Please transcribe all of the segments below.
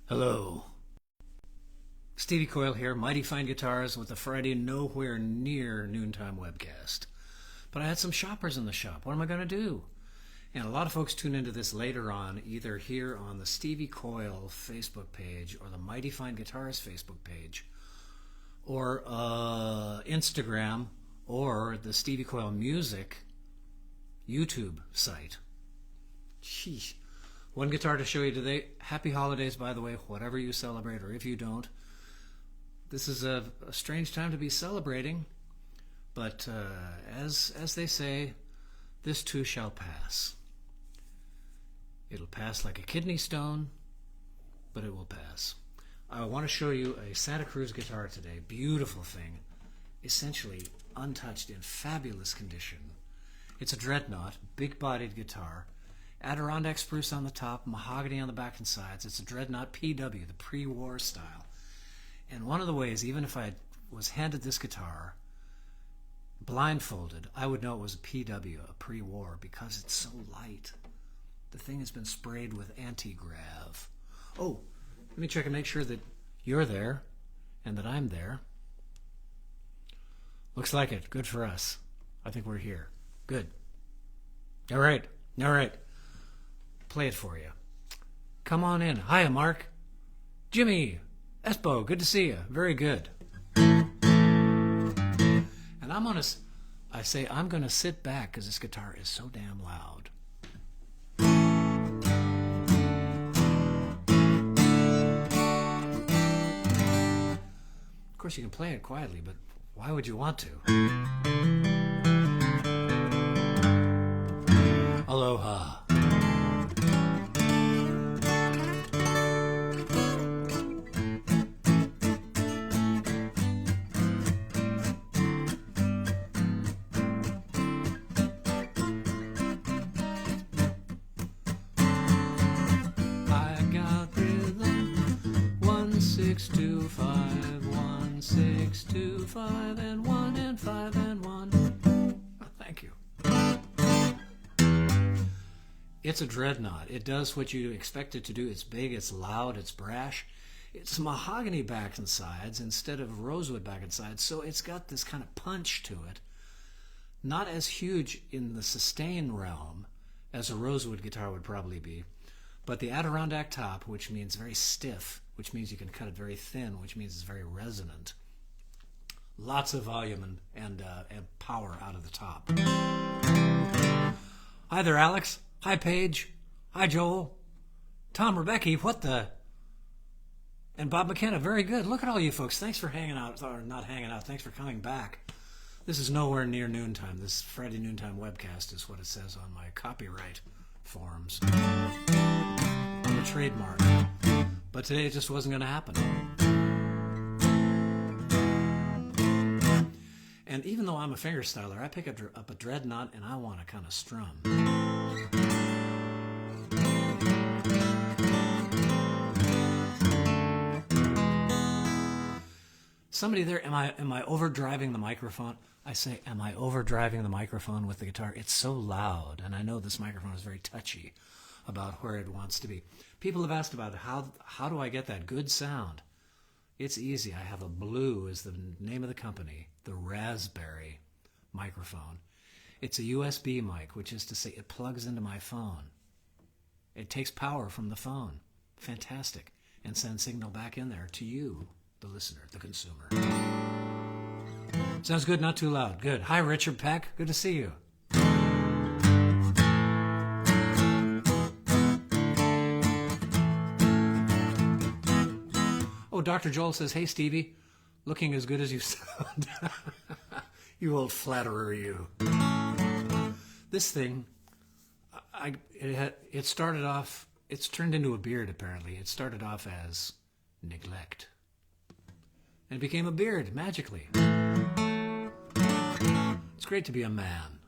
Hello. Stevie Coyle here, Mighty Fine Guitars with the Friday nowhere near noontime webcast. But I had some shoppers in the shop. What am I going to do? And a lot of folks tune into this later on, either here on the Stevie Coyle Facebook page or the Mighty Fine Guitars Facebook page, or Instagram, or the Stevie Coyle Music YouTube site. Sheesh. One guitar to show you today. Happy holidays, by the way, whatever you celebrate, or if you don't. This is a strange time to be celebrating, but as they say, this too shall pass. It'll pass like a kidney stone, but it will pass. I want to show you a Santa Cruz guitar today. Beautiful thing, essentially untouched, in fabulous condition. It's a dreadnought, big-bodied guitar. Adirondack spruce on the top, mahogany on the back and sides. It's a dreadnought PW, the pre-war style. And one of the ways, even if I was handed this guitar blindfolded, I would know it was a PW, a pre-war, because it's so light. The thing has been sprayed with anti-grav. Oh, let me check and make sure that you're there and that I'm there. Looks like it. Good for us. I think we're here. Good. All right. Play it for you. Come on in. Hiya, Mark. Jimmy. Espo, good to see you. Very good. And I'm going to sit back because this guitar is so damn loud. Of course, you can play it quietly, but why would you want to? Aloha. I got rhythm 1625, 1625, and 1 and 5 and 1. Oh, thank you. It's a dreadnought. It does what you expect it to do. It's big, it's loud, it's brash. It's mahogany back and sides instead of rosewood back and sides, so it's got this kind of punch to it. Not as huge in the sustain realm as a rosewood guitar would probably be, but the Adirondack top, which means very stiff, which means you can cut it very thin, which means it's very resonant. Lots of volume and power out of the top. Hi there, Alex. Hi, Paige. Hi, Joel. Tom Rebecca, what the? And Bob McKenna, very good. Look at all you folks. Thanks for hanging out, or not hanging out. Thanks for coming back. This is nowhere near noontime. This Friday noontime webcast is what it says on my copyright forms. On the trademark. But today it just wasn't going to happen. And even though I'm a fingerstyler, I pick up a dreadnought and I want to kind of strum. Somebody there, am I overdriving the microphone? I say, am I overdriving the microphone with the guitar? It's so loud, and I know this microphone is very touchy about where it wants to be. People have asked about how do I get that good sound? It's easy. I have a Blue is the name of the company, the Raspberry microphone. It's a USB mic, which is to say it plugs into my phone. It takes power from the phone. Fantastic. And sends signal back in there to you, the listener, the consumer. Sounds good, not too loud. Good. Hi, Richard Peck. Good to see you. Oh, Dr. Joel says, hey, Stevie, looking as good as you sound. You old flatterer, you. This thing, it started off, it's turned into a beard, apparently. It started off as neglect. And it became a beard, magically. It's great to be a man.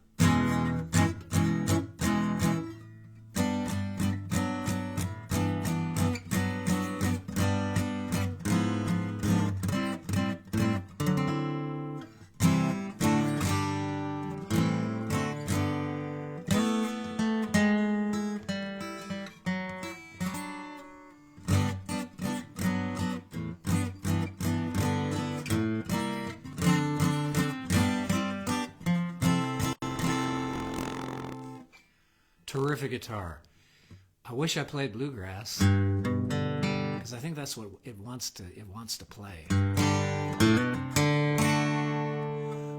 Terrific guitar. I wish I played bluegrass, because I think that's what it wants to play.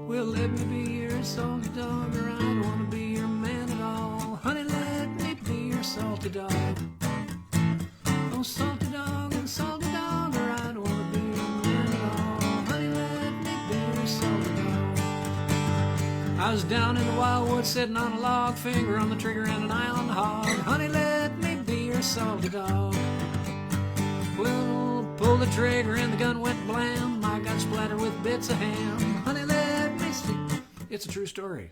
Well, let me be your salty dog, or I don't want to be your man at all. Honey, let me be your salty dog. Oh, salty dog and salty dog, or I don't want to be your man at all. Honey, let me be your salty dog. I was down in the wildwood sitting on a log, finger on the trigger and an eye on the hog. Honey, let me be your salty dog. Well, pull the trigger and the gun went blam. I got splattered with bits of ham. Honey, let me see. It's a true story.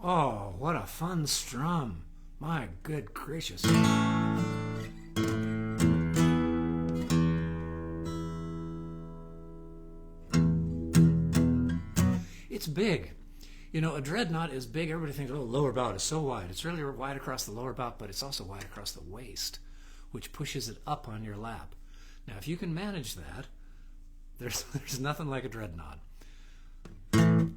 Oh, what a fun strum. My good gracious. It's big. You know, a dreadnought is big. Everybody thinks, oh, lower bout is so wide. It's really wide across the lower bout, but it's also wide across the waist, which pushes it up on your lap. Now, if you can manage that, there's nothing like a dreadnought.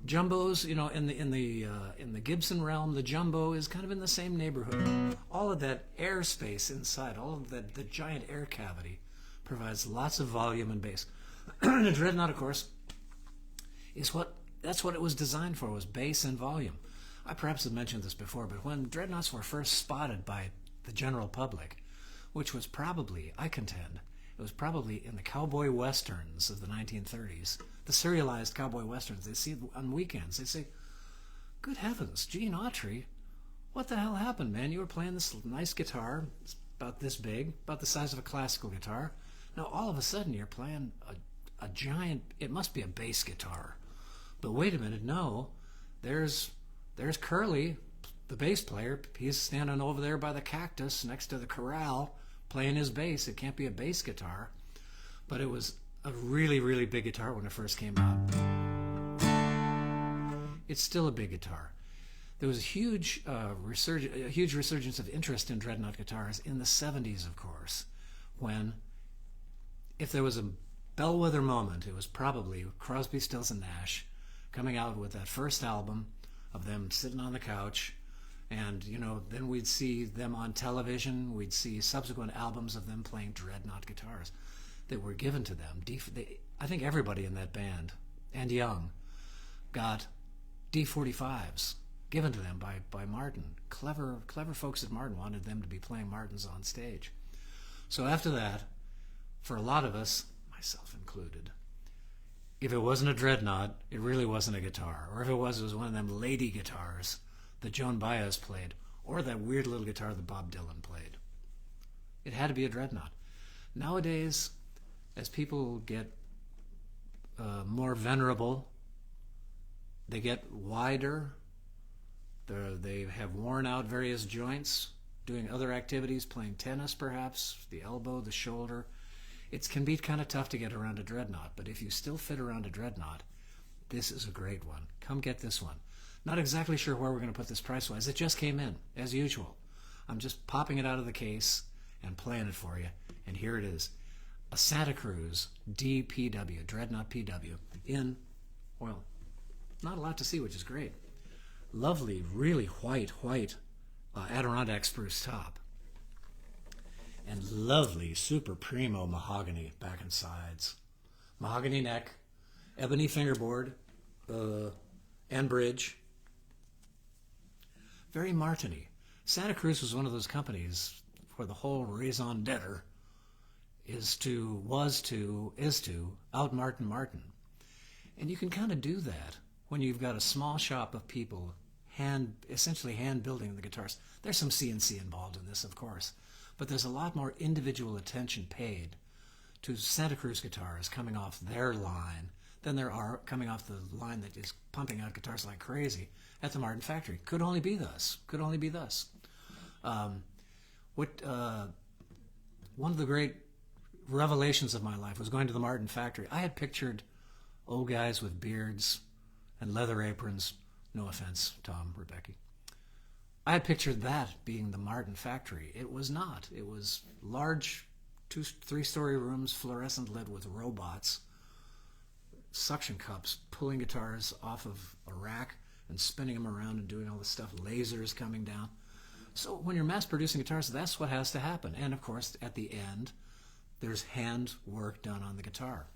Jumbos, you know, in the Gibson realm, the jumbo is kind of in the same neighborhood. All of that airspace inside, all of that, the giant air cavity, provides lots of volume and bass. And a dreadnought, of course, that's what it was designed for, was bass and volume. I perhaps have mentioned this before, but when dreadnoughts were first spotted by the general public, which was probably, I contend, it was probably in the cowboy westerns of the 1930s, the serialized cowboy westerns. They see on weekends, they say, good heavens, Gene Autry, what the hell happened, man? You were playing this nice guitar, it's about this big, about the size of a classical guitar. Now all of a sudden you're playing a giant, it must be a bass guitar. But wait a minute, no, there's Curly, the bass player. He's standing over there by the cactus next to the corral playing his bass. It can't be a bass guitar. But it was a really, really big guitar when it first came out. It's still a big guitar. There was a huge resurgence of interest in dreadnought guitars in the 70s, of course, when, if there was a bellwether moment, it was probably Crosby, Stills, and Nash coming out with that first album of them sitting on the couch, and, you know, then we'd see them on television. We'd see subsequent albums of them playing dreadnought guitars that were given to them. I think everybody in that band, and Young, got D45s given to them by Martin. Clever folks at Martin wanted them to be playing Martins on stage. So after that, for a lot of us, myself included, if it wasn't a dreadnought, it really wasn't a guitar. Or if it was one of them lady guitars that Joan Baez played, or that weird little guitar that Bob Dylan played. It had to be a dreadnought. Nowadays, as people get more venerable, they get wider, they have worn out various joints, doing other activities, playing tennis perhaps, the elbow, the shoulder. It can be kind of tough to get around a dreadnought, but if you still fit around a dreadnought, this is a great one. Come get this one. Not exactly sure where we're going to put this price-wise. It just came in, as usual. I'm just popping it out of the case and playing it for you, and here it is. A Santa Cruz DPW, Dreadnought PW, in, well, not a lot to see, which is great. Lovely, really white Adirondack spruce top. And lovely, super primo mahogany back and sides. Mahogany neck, ebony fingerboard, and bridge. Very Martin-y. Santa Cruz was one of those companies where the whole raison d'etre is to out Martin Martin. And you can kind of do that when you've got a small shop of people essentially hand building the guitars. There's some CNC involved in this, of course, but there's a lot more individual attention paid to Santa Cruz guitars coming off their line than there are coming off the line that is pumping out guitars like crazy at the Martin factory. Could only be thus. One of the great revelations of my life was going to the Martin factory. I had pictured old guys with beards and leather aprons. No offense, Tom, Rebecca. I had pictured that being the Martin factory. It was not. It was large 2-3-story rooms, fluorescent lit with robots, suction cups, pulling guitars off of a rack and spinning them around and doing all this stuff, lasers coming down. So when you're mass producing guitars, that's what has to happen. And of course, at the end, there's hand work done on the guitar.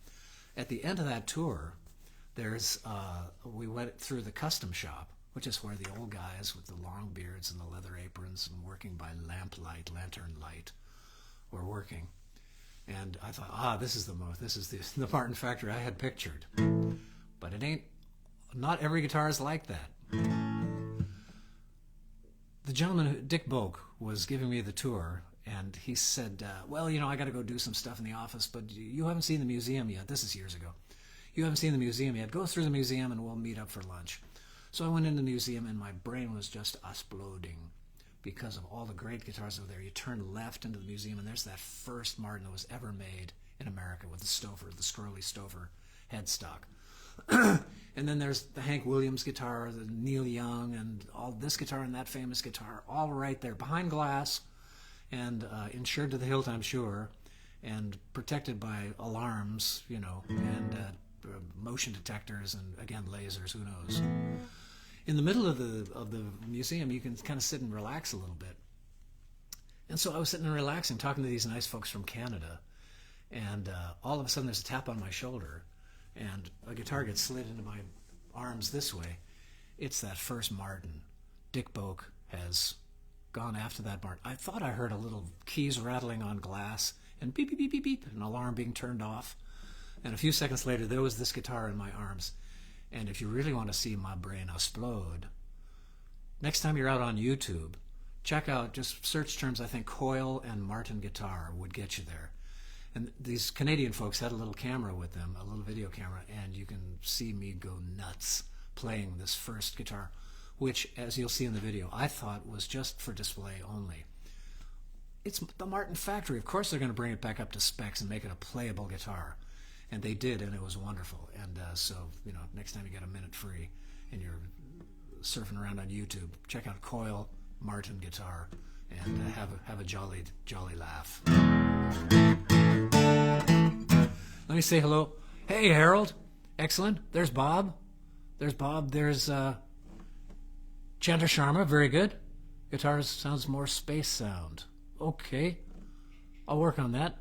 At the end of that tour, we went through the custom shop, which is where the old guys with the long beards and the leather aprons and working by lantern light, were working. And I thought, this is the Martin factory I had pictured. But it ain't. Not every guitar is like that. The gentleman, Dick Boak, was giving me the tour, and he said, I got to go do some stuff in the office, but you haven't seen the museum yet. This is years ago. You haven't seen the museum yet. Go through the museum and we'll meet up for lunch. So I went into the museum and my brain was just exploding because of all the great guitars over there. You turn left into the museum and there's that first Martin that was ever made in America with the Scrolly Stover headstock. And then there's the Hank Williams guitar, the Neil Young, and all this guitar and that famous guitar, all right there behind glass and insured to the hilt, I'm sure, and protected by alarms, and motion detectors and, again, lasers, who knows. In the middle of the museum, you can kind of sit and relax a little bit. And so I was sitting and relaxing, talking to these nice folks from Canada, and all of a sudden there's a tap on my shoulder, and a guitar gets slid into my arms this way. It's that first Martin. Dick Boak has gone after that Martin. I thought I heard a little keys rattling on glass, and beep, beep, beep, beep, beep, an alarm being turned off. And a few seconds later, there was this guitar in my arms. And if you really want to see my brain explode, next time you're out on YouTube, check out, just search terms, I think Coyle and Martin guitar would get you there. And these Canadian folks had a little camera with them, a little video camera, and you can see me go nuts playing this first guitar, which, as you'll see in the video, I thought was just for display only. It's the Martin factory. Of course they're going to bring it back up to specs and make it a playable guitar. And they did, and it was wonderful. And so, next time you get a minute free and you're surfing around on YouTube, check out Coyle Martin guitar and have a jolly laugh. Let me say hello. Hey, Harold. Excellent. There's Bob. There's Chandra Sharma. Very good. Guitar sounds more space sound. Okay. I'll work on that.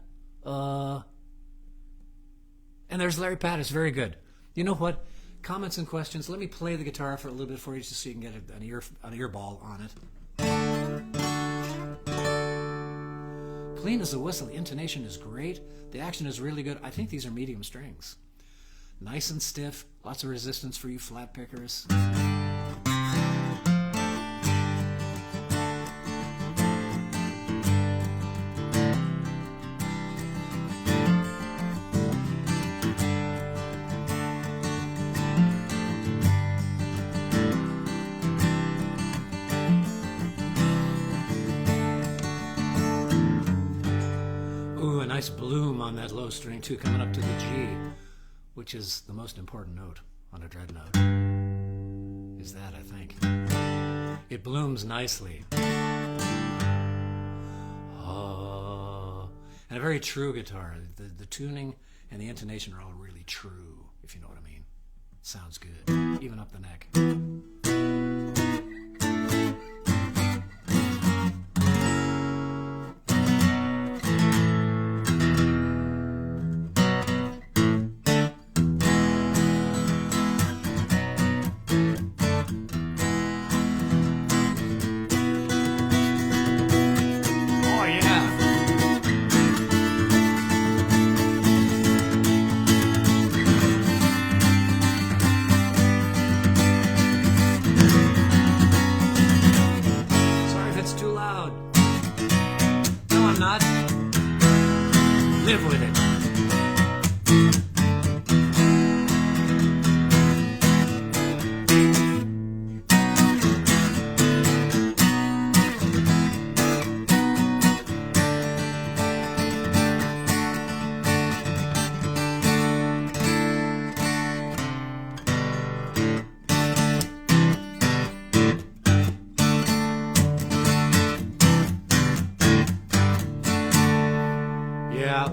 And there's Larry Pattis. Very good. You know what? Comments and questions. Let me play the guitar for a little bit for you just so you can get an ear ball on it. Clean as a whistle. The intonation is great. The action is really good. I think these are medium strings. Nice and stiff. Lots of resistance for you flat pickers. Bloom on that low string too, coming up to the G, which is the most important note on a dreadnought. Is that, I think. It blooms nicely. And a very true guitar. The tuning and the intonation are all really true, if you know what I mean. Sounds good, even up the neck.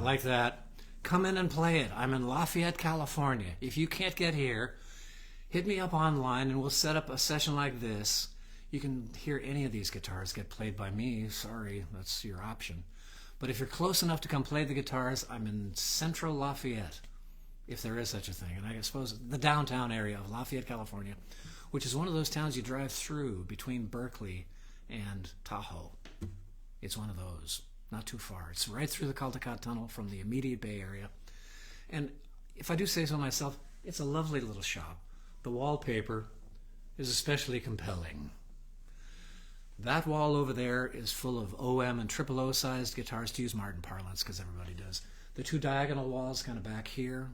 like that. Come in and play it. I'm in Lafayette, California. If you can't get here, hit me up online and we'll set up a session like this. You can hear any of these guitars get played by me. Sorry, that's your option. But if you're close enough to come play the guitars, I'm in central Lafayette, if there is such a thing. And I suppose the downtown area of Lafayette, California, which is one of those towns you drive through between Berkeley and Tahoe. It's one of those. Not too far. It's right through the Caldecott Tunnel from the immediate Bay Area. And if I do say so myself, it's a lovely little shop. The wallpaper is especially compelling. That wall over there is full of OM and triple O sized guitars, to use Martin parlance because everybody does. The two diagonal walls kind of back here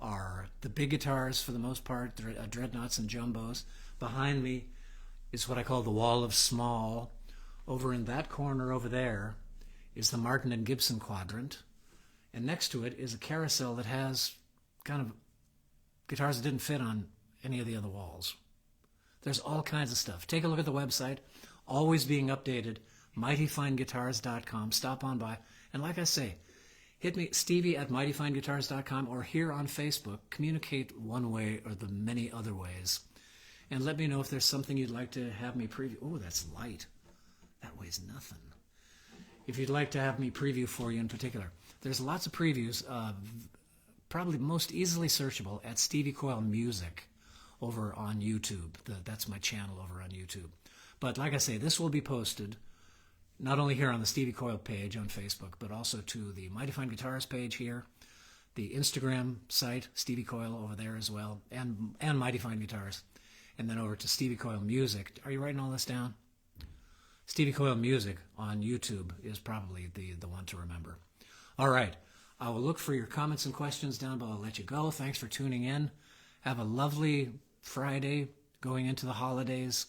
are the big guitars for the most part, dreadnoughts and jumbos. Behind me is what I call the wall of small. Over in that corner over there is the Martin and Gibson quadrant, and next to it is a carousel that has kind of guitars that didn't fit on any of the other walls. There's all kinds of stuff. Take a look at the website, always being updated, mightyfineguitars.com. Stop on by, and like I say, hit me, Stevie at mightyfineguitars.com, or here on Facebook. Communicate one way or the many other ways, and let me know if there's something you'd like to have me preview. Oh, that's light. That weighs nothing. If you'd like to have me preview for you in particular, there's lots of previews, probably most easily searchable at Stevie Coyle Music over on YouTube. That's my channel over on YouTube. But like I say, this will be posted not only here on the Stevie Coyle page on Facebook, but also to the Mighty Fine Guitars page here, the Instagram site, Stevie Coyle over there as well, and Mighty Fine Guitars, and then over to Stevie Coyle Music. Are you writing all this down? Stevie Coyle Music on YouTube is probably the one to remember. All right. I will look for your comments and questions down below. I'll let you go. Thanks for tuning in. Have a lovely Friday going into the holidays.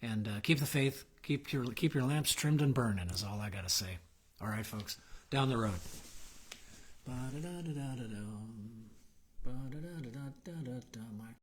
And keep the faith. Keep your lamps trimmed and burning is all I got to say. All right, folks. Down the road. Ba-da-da-da-da-da.